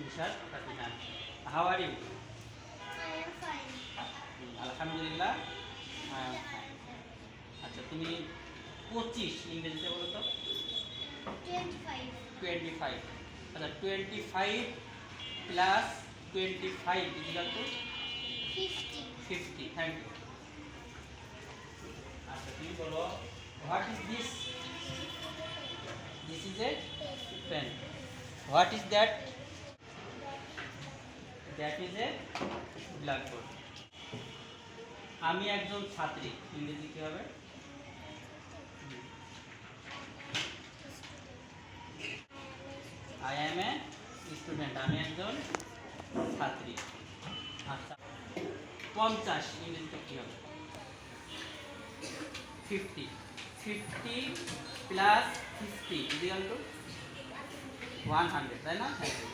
Nishad Fatiha. How are you? I am fine. আলহামদুলিল্লাহ I am fine. আচ্ছা তুমি 25 ইংরেজিতে বলো তো? 25. 25। আচ্ছা 25 plus 25 equal to 50. 50। Thank you. আচ্ছা তুমি বলো what is this? This is a pen. What is that? That is a blackboard. আমি একজন ছাত্রী ইংরেজি কি হবে? I am a student. আমি একজন ছাত্রী। আচ্ছা 50 ইংরেজিতে কি হবে? 50। 50 প্লাস 50 ইকুয়াল টু 100, তাই না? Thank you.